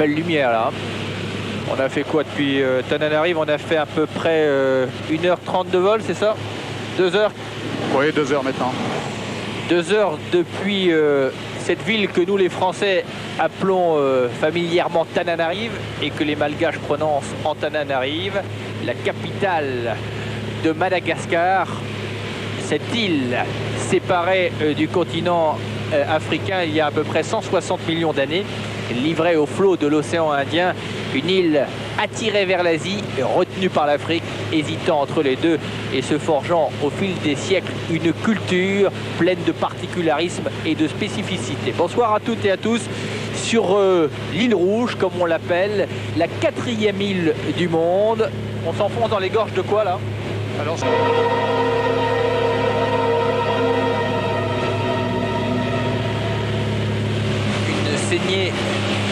belle lumière là. On a fait quoi depuis Tananarive? On a fait à peu près 1h30 de vol, c'est ça? 2 heures? Oui, 2 heures maintenant. 2 heures depuis cette ville que nous les Français appelons familièrement Tananarive et que les Malgaches prononcent Antananarive, la capitale de Madagascar. Cette île séparée du continent africain il y a à peu près 160 millions d'années, livrée au flot de l'océan Indien, une île attirée vers l'Asie, retenue par l'Afrique, hésitant entre les deux et se forgeant au fil des siècles une culture pleine de particularisme et de spécificité. Bonsoir à toutes et à tous sur l'île Rouge, comme on l'appelle, la 4e île du monde. On s'enfonce dans les gorges de quoi là? Alors, une saignée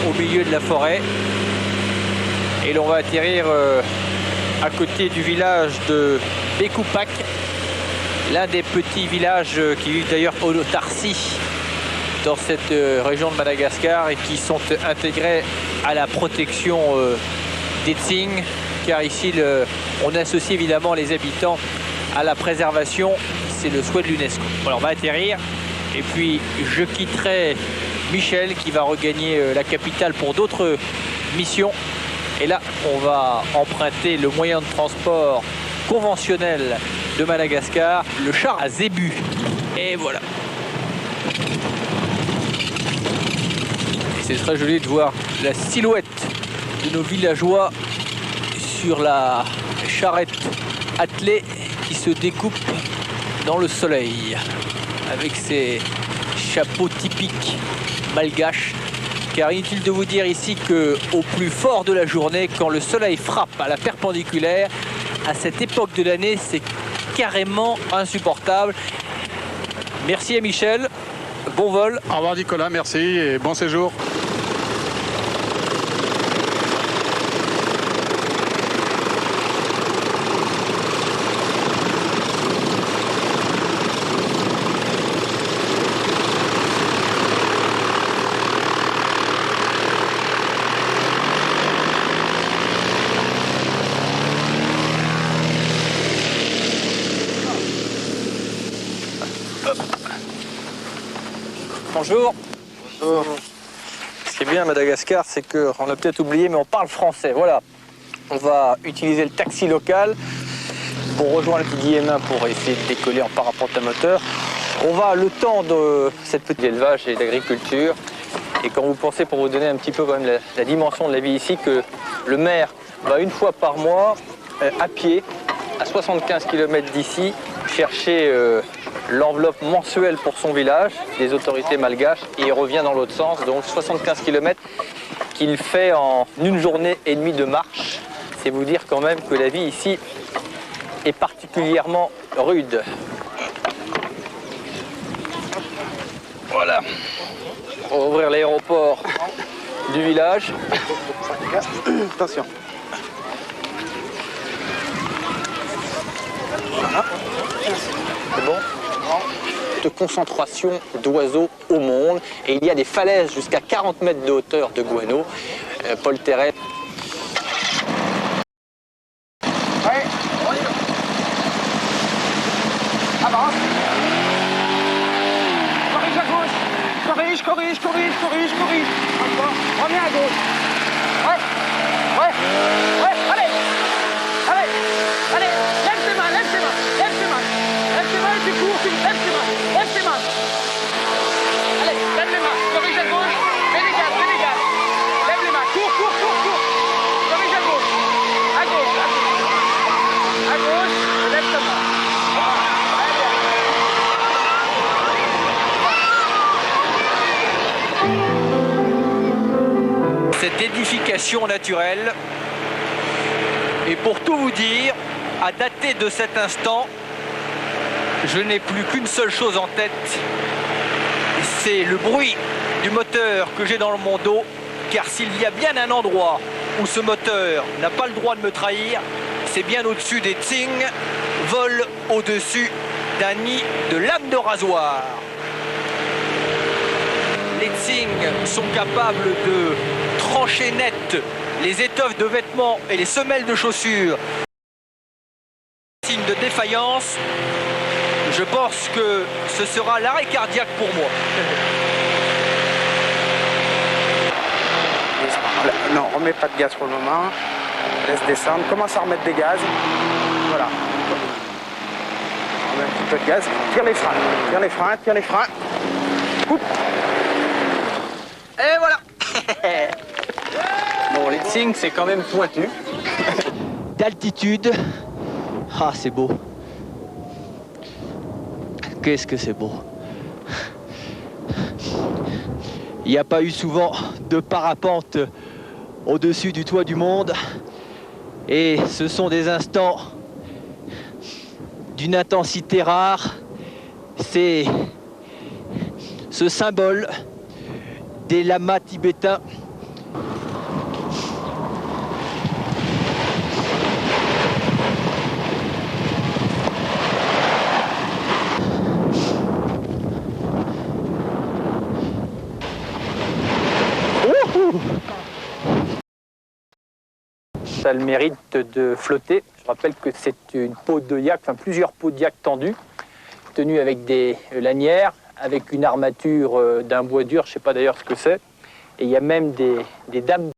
au milieu de la forêt et l'on va atterrir à côté du village de Bekupak, l'un des petits villages qui vivent d'ailleurs en autarcie dans cette région de Madagascar et qui sont intégrés à la protection des Tsing, car ici on associe évidemment les habitants à la préservation, c'est le souhait de l'UNESCO. Alors on va atterrir et puis je quitterai Michel qui va regagner la capitale pour d'autres missions. Et là, on va emprunter le moyen de transport conventionnel de Madagascar, le char à zébu. Et voilà. Et c'est très joli de voir la silhouette de nos villageois sur la charrette attelée qui se découpe dans le soleil avec ses chapeaux typiques malgaches. Car inutile de vous dire ici qu'au plus fort de la journée, quand le soleil frappe à la perpendiculaire, à cette époque de l'année, c'est carrément insupportable. Merci à Michel, bon vol. au revoir Nicolas, merci et bon séjour. Bonjour. Bonjour. Ce qui est bien à Madagascar, c'est qu'on l'a peut-être oublié, mais on parle français. Voilà. On va utiliser le taxi local pour rejoindre le Guillemin pour essayer de décoller en parapente à moteur. On va le temps de cette petite élevage et d'agriculture. Et quand vous pensez, pour vous donner un petit peu quand même la dimension de la vie ici, que le maire va une fois par mois à pied, à 75 km d'ici, chercher l'enveloppe mensuelle pour son village, des autorités malgaches, et il revient dans l'autre sens, donc 75 km qu'il fait en 1 journée et demie de marche. C'est vous dire quand même que la vie ici est particulièrement rude. Voilà. On va ouvrir l'aéroport du village. Attention. Voilà. C'est bon? De concentration d'oiseaux au monde et il y a des falaises jusqu'à 40 mètres de hauteur de guano. Paul Terret. Ouais, on y va. Avance. Corrige à gauche. Corrige, corrige, corrige, corrige, corrige. Encore. Reviens à gauche. Ouais. Ouais. Ouais. Allez. Allez. Allez. Lève tes mains, lève tes mains. Lève tes mains. Lève tes mains et tu cours. Lève tes mains. Lève tes mains. Allez, lève les mains. Corrige à gauche. Mets les gaz, mets les gaz. Lève les mains. Cours, cours, cours, cours. Corrige à gauche. À gauche, à gauche. À gauche, lève ta main. Cette édification naturelle, et pour tout vous dire, à dater de cet instant, je n'ai plus qu'une seule chose en tête, c'est le bruit du moteur que j'ai dans mon dos, car s'il y a bien un endroit où ce moteur n'a pas le droit de me trahir, c'est bien au-dessus des Tsing, vole au-dessus d'un nid de lames de rasoir. Les Tsing sont capables de trancher net les étoffes de vêtements et les semelles de chaussures, signe de défaillance, je pense que ce sera l'arrêt cardiaque pour moi. Non, remets pas de gaz pour le moment. Laisse descendre. Commence à remettre des gaz. Voilà. Remets un petit peu de gaz. Tire les freins. Tire les freins. Tire les freins. Coupe. Et voilà. Bon, les signes, c'est quand même pointu. D'altitude, ah c'est beau. Qu'est-ce que c'est beau. Il n'y a pas eu souvent de parapente au-dessus du toit du monde. Et ce sont des instants d'une intensité rare. C'est ce symbole des lamas tibétains. Ça a le mérite de flotter. Je rappelle que c'est une peau de yak, enfin plusieurs peaux de yak tendues, tenues avec des lanières, avec une armature d'un bois dur, je ne sais pas d'ailleurs ce que c'est. Et il y a même des dames